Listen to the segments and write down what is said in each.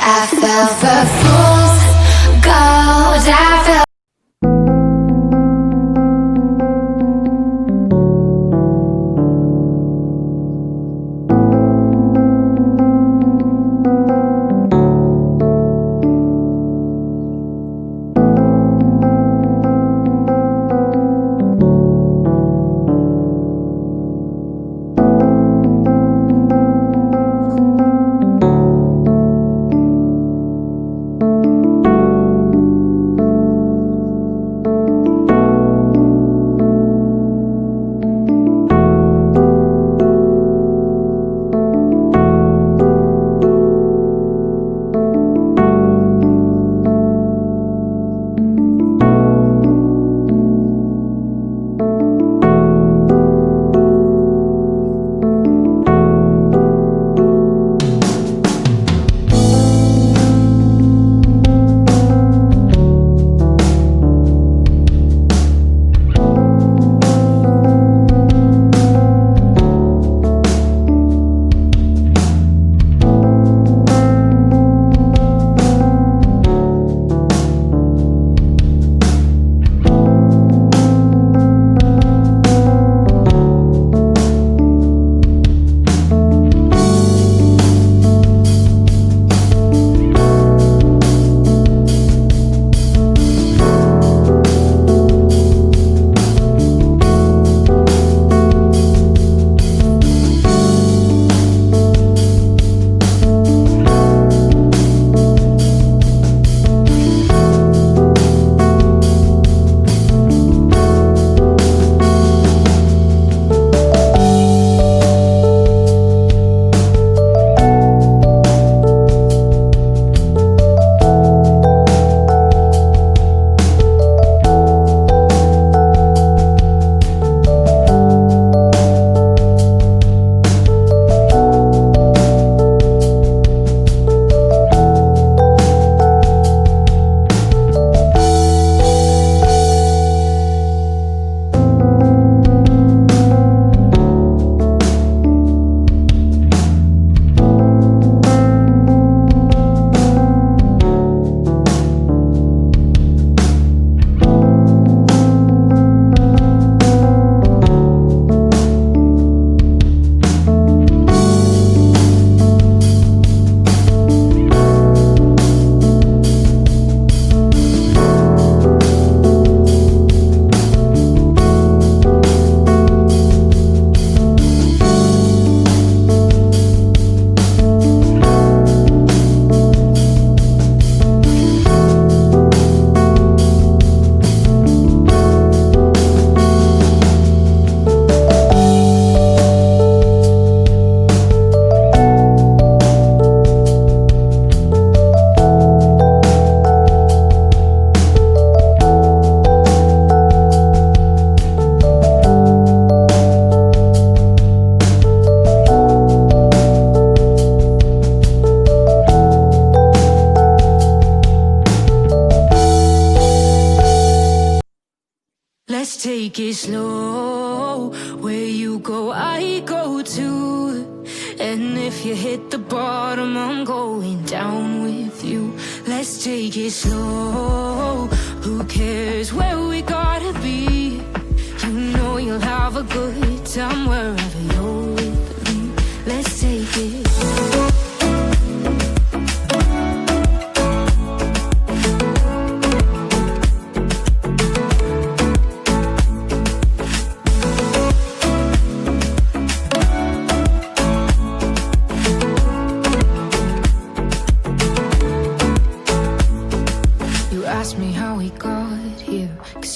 I fell for fool's gold. I fell. Let's take it slow. Where you go, I go too. And if you hit the bottom, I'm going down with you. Let's take it slow. Who cares where we gotta be? You know you'll have a good time wherever you're with me. Let's take it.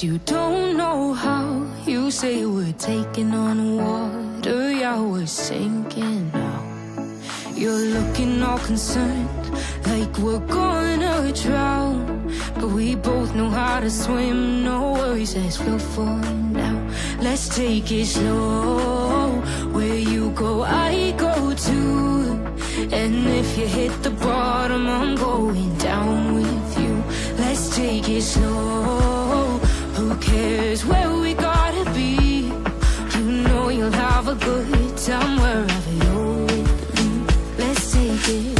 You don't know how. You say we're taking on water, yeah, we're sinking now. You're looking all concerned, like we're gonna drown. But we both know how to swim, no worries, let's flow for now. Let's take it slow. Where you go, I go too. And if you hit the bottom, I'm going down with you. Let's take it slow. Who cares where we gotta be? You know you'll have a good time wherever you're with me. Let's take it.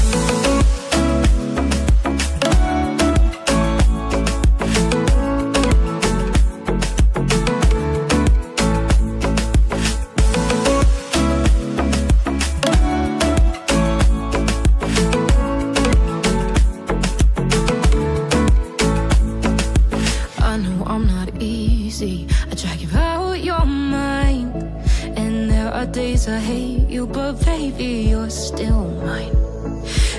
days I hate you, but baby, you're still mine.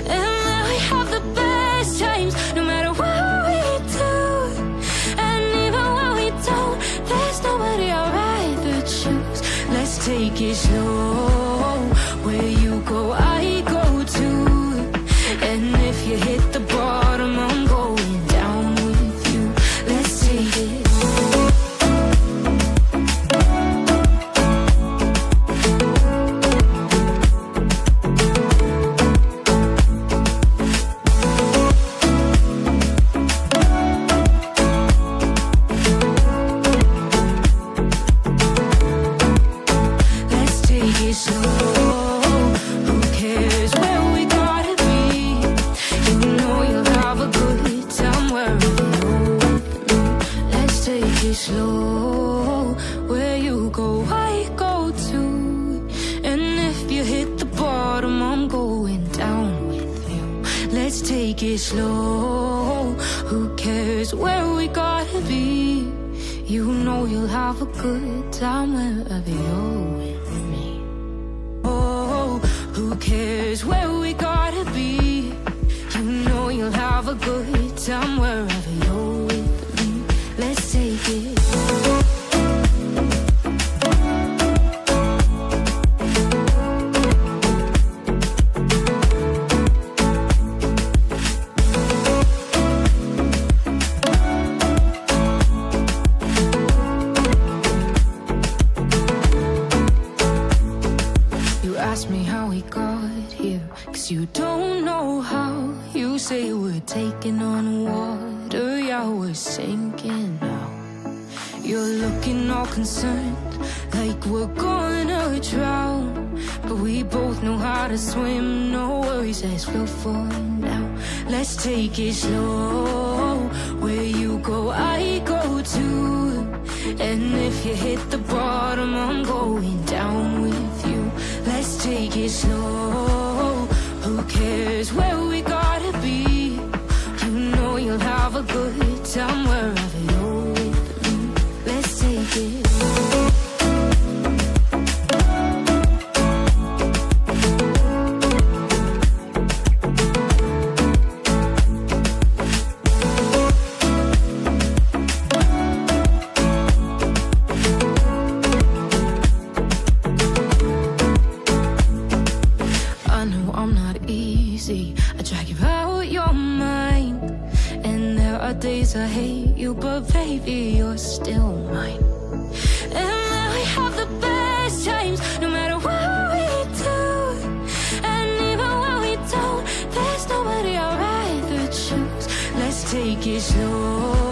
And now we have the best times, no matter what we do. And even when we don't, there's nobody I'd rather choose. Let's take it slow. Where you go, I go too. And if you hit the bottom, I'm going down with you. Let's take it slow. Slow, where you go, I go too. And if you hit the bottom, I'm going down with you. Let's take it slow. Who cares where we gotta be? You know you'll have a good time wherever you're with me. Oh, who cares where we gotta be? You know you'll have a good time wherever you're with me. Let's take it. You ask me how we got here, 'cause you don't know how. You say we're taking on water, yeah, we're sinking now. You're looking all concerned, like we're gonna drown. But we both know how to swim, no worries as we'll fall now. Let's take it slow. Where you go, I go too. And if you hit the bottom, I'm going down with you. Let's take it slow. Who cares where we gotta be? You know you'll have a good time wherever you're with me. Let's take it. I know I'm not easy, I drag you out your mind. And there are days I hate you, but baby, you're still mine. And now we have the best times, no matter what we do. And even when we don't, there's nobody I'd rather choose. Let's take it slow.